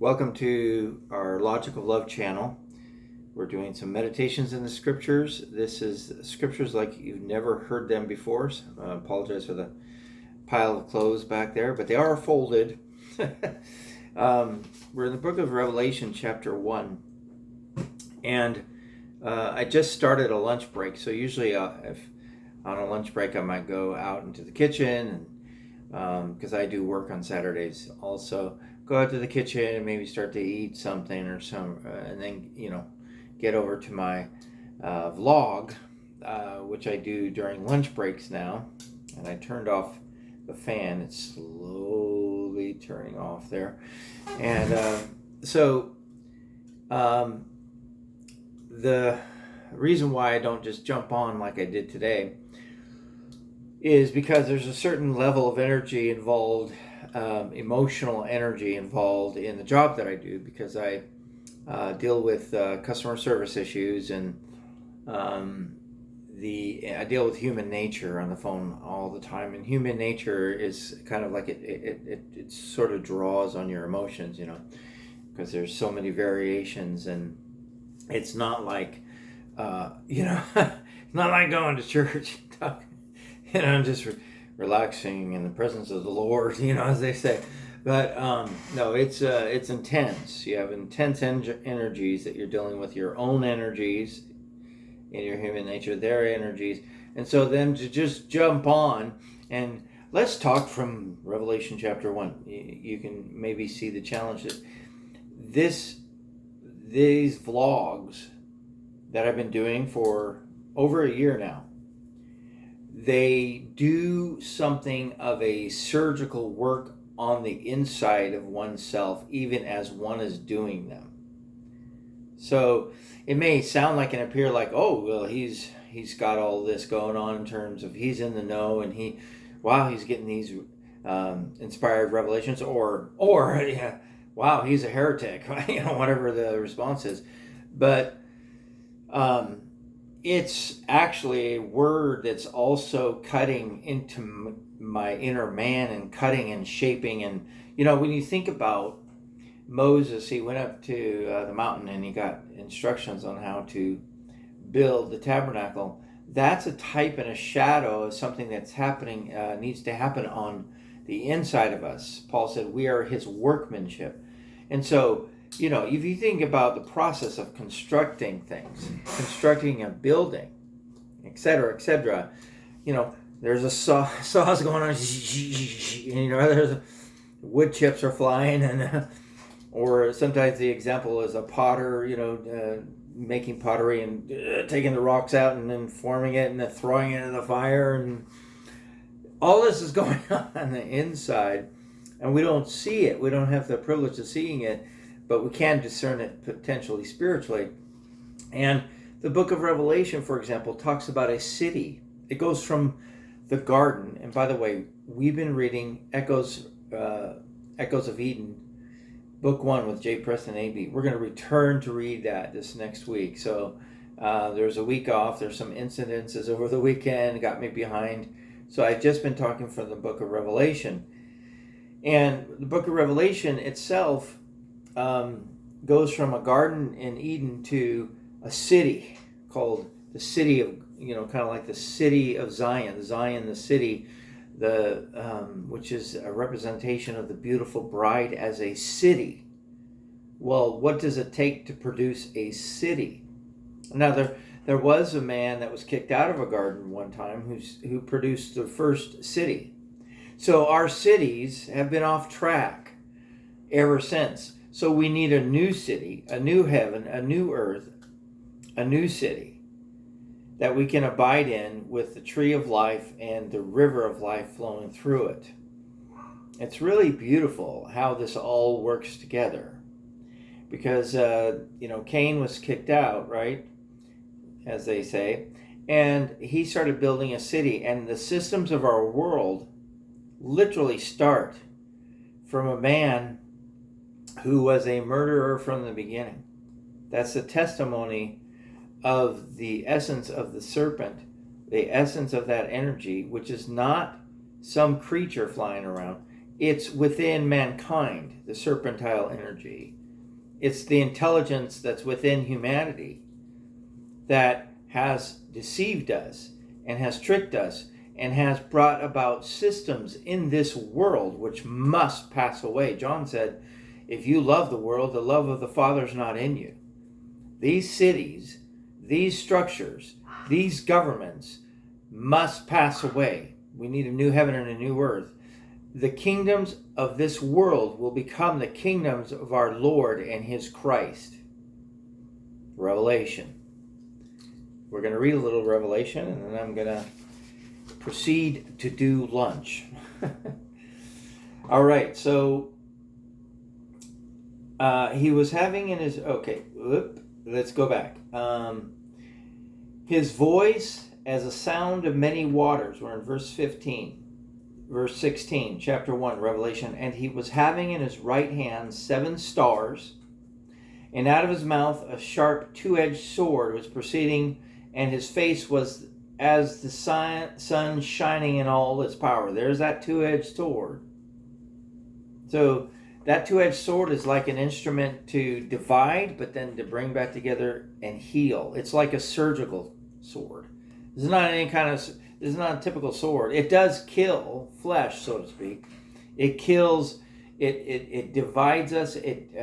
Welcome to our Logic of Love channel. We're doing some meditations in the scriptures. This is scriptures like you've never heard them before. So I apologize for the pile of clothes back there, but they are folded. We're in the book of Revelation, chapter 1. And I just started a lunch break. So usually if on a lunch break, I might go out into the kitchen and because I do work on Saturdays also. Go out to the kitchen and maybe start to eat something or and then get over to my vlog, which I do during lunch breaks now. And I turned off the fan; it's slowly turning off there. And the reason why I don't just jump on like I did today is because there's a certain level of energy involved. Emotional energy involved in the job that I do, because I deal with customer service issues, and I deal with human nature on the phone all the time. And human nature is kind of like it sort of draws on your emotions, because there's so many variations, and it's not like it's not like going to church, just relaxing in the presence of the Lord, as they say. But no, it's intense. You have intense energies that you're dealing with, your own energies in your human nature, their energies. And so then to just jump on and let's talk from Revelation chapter 1. You can maybe see the challenge that these vlogs that I've been doing for over a year now, they do something of a surgical work on the inside of oneself, even as one is doing them. So it may sound like and appear like, oh, well, he's got all this going on in terms of he's in the know and he's getting these inspired revelations, or yeah, wow, he's a heretic, whatever the response is. But it's actually a word that's also cutting into my inner man and cutting and shaping. And, when you think about Moses, he went up to the mountain and he got instructions on how to build the tabernacle. That's a type and a shadow of something that's happening, needs to happen on the inside of us. Paul said we are his workmanship. And so, if you think about the process of constructing things, constructing a building, etc., there's a saws going on, and there's wood chips are flying, and or sometimes the example is a potter, making pottery and taking the rocks out and then forming it and then throwing it in the fire, and all this is going on the inside, and we don't see it. We don't have the privilege of seeing it, but we can discern it potentially spiritually. And the book of Revelation, for example, talks about a city. It goes from the garden, and by the way, we've been reading Echoes of Eden, book 1 with J. Preston A.B. We're going to return to read that this next week. So there's a week off. There's some incidences over the weekend, got me behind. So I've just been talking from the book of Revelation. And the book of Revelation itself goes from a garden in Eden to a city called the city of, kind of like the city of Zion, the city, which is a representation of the beautiful bride as a city. Well, what does it take to produce a city? Now, there was a man that was kicked out of a garden one time who produced the first city. So our cities have been off track ever since. So we need a new city, a new heaven, a new earth, a new city that we can abide in with the tree of life and the river of life flowing through it. It's really beautiful how this all works together, because, Cain was kicked out, right, as they say, and he started building a city, and the systems of our world literally start from a man who was a murderer from the beginning. That's the testimony of the essence of the serpent, the essence of that energy, which is not some creature flying around. It's within mankind, the serpentile energy. It's the intelligence that's within humanity that has deceived us and has tricked us and has brought about systems in this world which must pass away. John said, if you love the world, the love of the Father is not in you. These cities, these structures, these governments must pass away. We need a new heaven and a new earth. The kingdoms of this world will become the kingdoms of our Lord and his Christ. Revelation. We're going to read a little Revelation, and then I'm going to proceed to do lunch. All right, so he was having in his... Okay, let's go back. His voice as a sound of many waters. We're in verse 15. Verse 16, chapter 1, Revelation. And he was having in his right hand 7 stars, and out of his mouth a sharp two-edged sword was proceeding, and his face was as the sun shining in all its power. There's that two-edged sword. So that two-edged sword is like an instrument to divide, but then to bring back together and heal. It's like a surgical sword. This is not any kind of... This is not a typical sword. It does kill flesh, so to speak. It kills, it divides us. It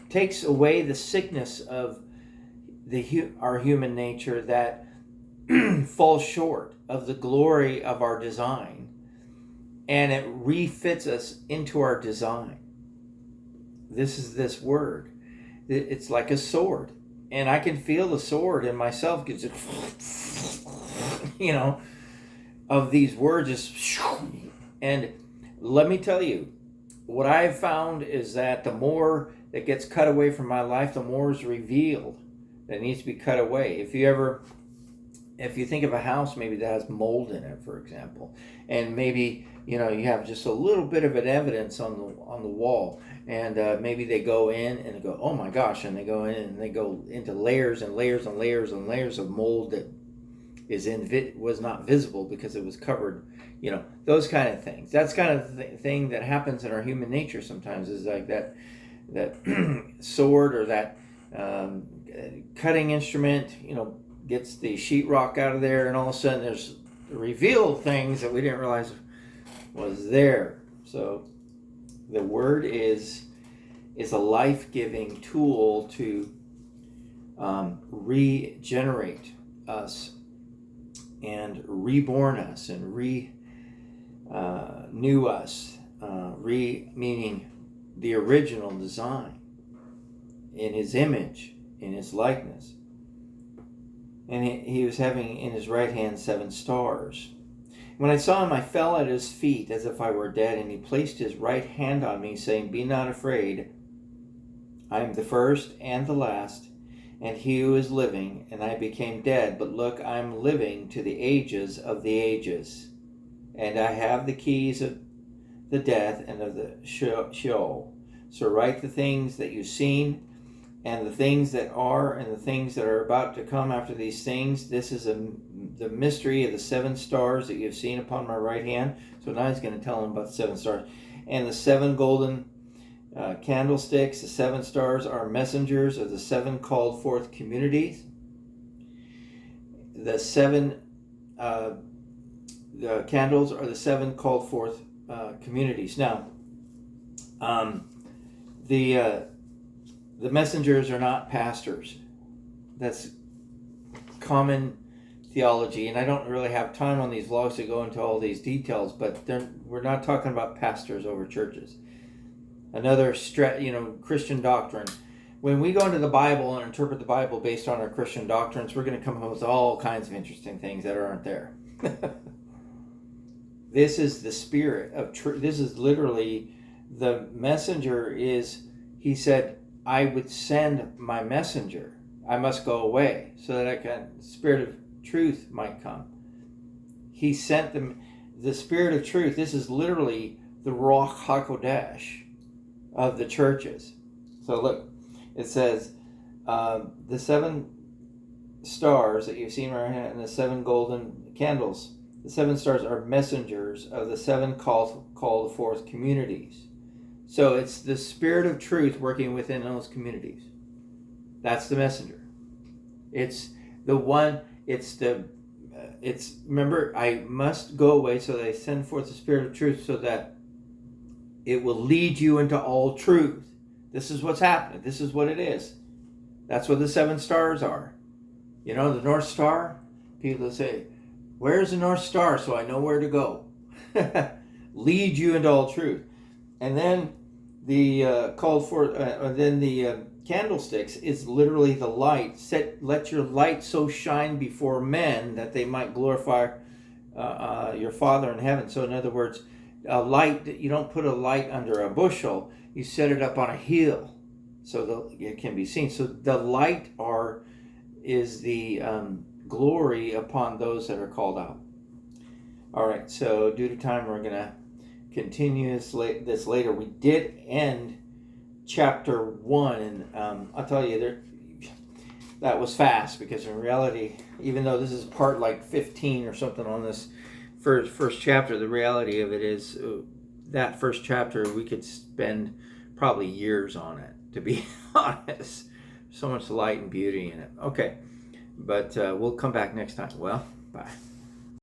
takes away the sickness of our human nature that falls short of the glory of our design. And it refits us into our design. This is this word. It's like a sword. And I can feel the sword in myself. Of these words just, and let me tell you, what I've found is that the more that gets cut away from my life, the more is revealed that needs to be cut away. If you think of a house maybe that has mold in it, for example, and maybe you have just a little bit of an evidence on the wall, and maybe they go in and they go, oh my gosh, and they go in and they go into layers and layers and layers and layers of mold that was not visible because it was covered, those kind of things. That's kind of the thing that happens in our human nature sometimes, is like that sword or that cutting instrument, gets the sheetrock out of there, and all of a sudden there's revealed things that we didn't realize was there. So the word is a life-giving tool to regenerate us and reborn us and renew us, meaning the original design in his image, in his likeness. And he was having in his right hand 7 stars. When I saw him, I fell at his feet as if I were dead, and he placed his right hand on me, saying, "Be not afraid. I am the first and the last, and he who is living, and I became dead, but look, I am living to the ages of the ages, and I have the keys of the death and of the Sheol. So write the things that you've seen, and the things that are, and the things that are about to come after these things. This is the mystery of the 7 stars that you have seen upon my right hand." So now he's going to tell him about the 7 stars. "And the 7 golden candlesticks, the 7 stars are messengers of the 7 called forth communities. The 7 the candles are the 7 called forth communities." Now, the messengers are not pastors. That's common theology, and I don't really have time on these vlogs to go into all these details, but we're not talking about pastors over churches. Another Christian doctrine. When we go into the Bible and interpret the Bible based on our Christian doctrines, we're going to come up with all kinds of interesting things that aren't there. This is the spirit of truth. This is literally the messenger he said, "I would send my messenger. I must go away so that the spirit of truth might come." He sent them, the spirit of truth. This is literally the Ruach HaKodesh of the churches. So look, it says, the 7 stars that you've seen right here, and the 7 golden candles. The 7 stars are messengers of the 7 called called forth communities. So it's the Spirit of truth working within those communities. That's the messenger. It's the one, remember, I must go away so that I send forth the Spirit of truth so that it will lead you into all truth. This is what's happening. This is what it is. That's what the 7 stars are. You know, the North Star, people say, where's the North Star so I know where to go? Lead you into all truth. And then the candlesticks is literally the light. Let your light so shine before men that they might glorify your Father in heaven. So in other words, a light, you don't put a light under a bushel, you set it up on a hill so that it can be seen. So the light is the glory upon those that are called out. All right, so due to time, we're going to continue this later. We did end chapter 1, and I'll tell you, that was fast, because in reality, even though this is part like 15 or something on this first chapter, the reality of it is that first chapter, we could spend probably years on it, to be honest. So much light and beauty in it. Okay, but we'll come back next time. Well, bye.